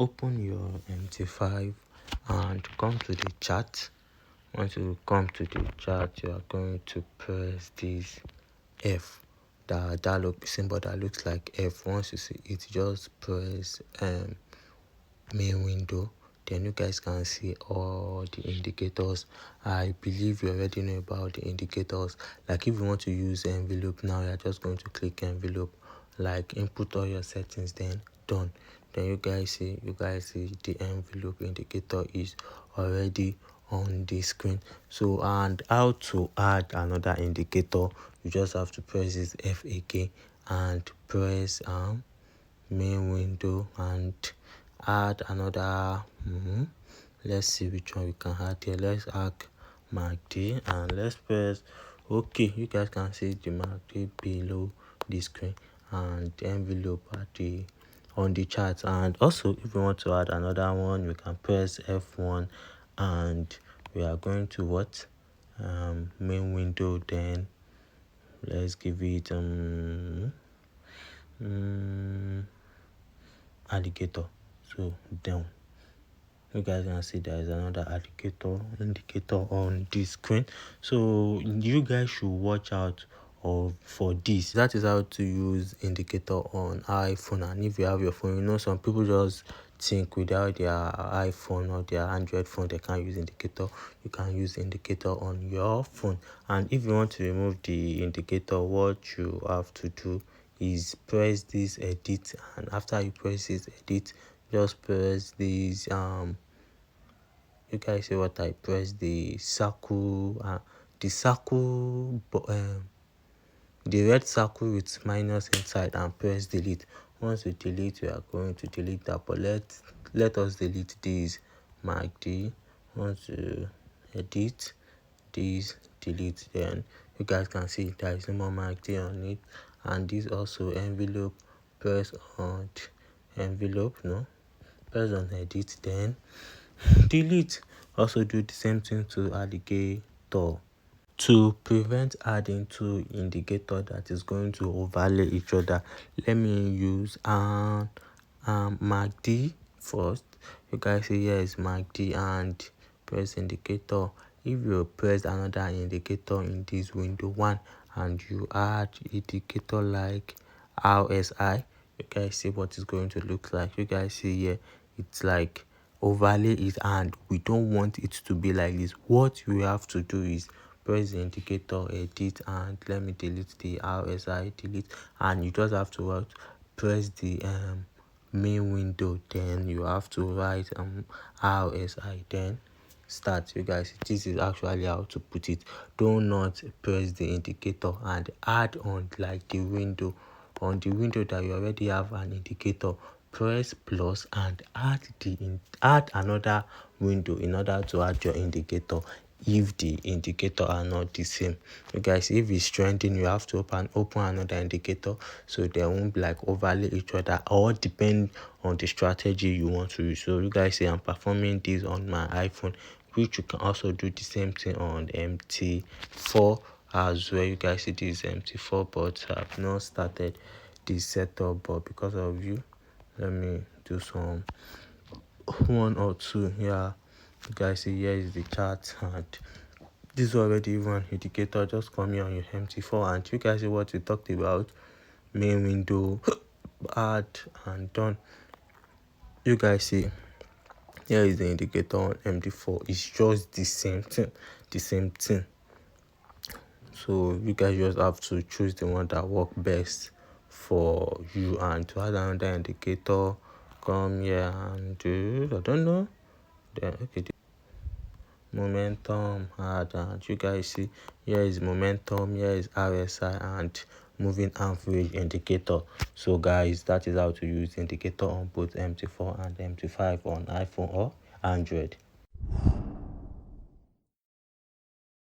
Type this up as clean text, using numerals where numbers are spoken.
Open your MT5 and come to the chart. Once you come to the chart, you are going to press this F, that symbol that looks like F. Once you see it, just press main window. Then you guys can see all the indicators. I believe you already know about the indicators. Like if you want to use envelope now, you're just going to click envelope, like input all your settings, then done. Then you guys see the envelope indicator is already on the screen. So, and how to add another indicator, you just have to press this F again and press main window and add another. Let's see which one we can add here. Let's add MACD and let's press OK. You guys can see the MACD below the screen and the envelope at the on the chart. And also, if you want to add another one, you can press F1 and we are going to what main window. Then let's give it alligator. So down, you guys can see there is another indicator on the screen. So you guys should watch out for this. That is how to use indicator on iPhone. And if you have your phone, you know some people just think without their iPhone or their Android phone they can't use indicator. You can use indicator on your phone. And if you want to remove the indicator, what you have to do is press this edit, and after you press this edit, just press this you guys see what I press, the circle, the red circle with minus inside, and press delete. Once you delete, we are going to delete that, but let us delete this MACD. Once you edit this, delete, then you guys can see there is no more MACD on it. And this also envelope, press on envelope, no, press on edit, then delete. Also do the same thing to alligator. To prevent adding two indicators that is going to overlay each other, let me use MACD first. You guys see here is MACD and press indicator. If you press another indicator in this window one and you add indicator like RSI, you guys see what it's going to look like. You guys see here it's like overlay it, and we don't want it to be like this. What we have to do is press the indicator, edit, and let me delete the RSI, delete, and you just have to press the main window. Then you have to write RSI, then start. You guys, this is actually how to put it. Do not press the indicator and add on like the window. On the window that you already have an indicator, press plus and add another window in order to add your indicator if the indicator are not the same. You guys, if it's trending, you have to open another indicator so they won't be like overlay each other, or depend on the strategy you want to use. So you guys see I'm performing this on my iPhone, which you can also do the same thing on MT4 as well. You guys see this MT4, but I've not started this setup, but because of you, let me do some one or two. Yeah, you guys see here is the chart, and this is already one indicator. Just come here on your MT4 and you guys see what we talked about, main window, add, and done. You guys see here is the indicator on MT4. It's just the same thing. So you guys just have to choose the one that works best for you. And to add another indicator, come here and do, I don't know, then okay, momentum, add, and you guys see here is momentum, here is RSI, and moving average indicator. So guys, that is how to use indicator on both MT4 and MT5 on iPhone or Android.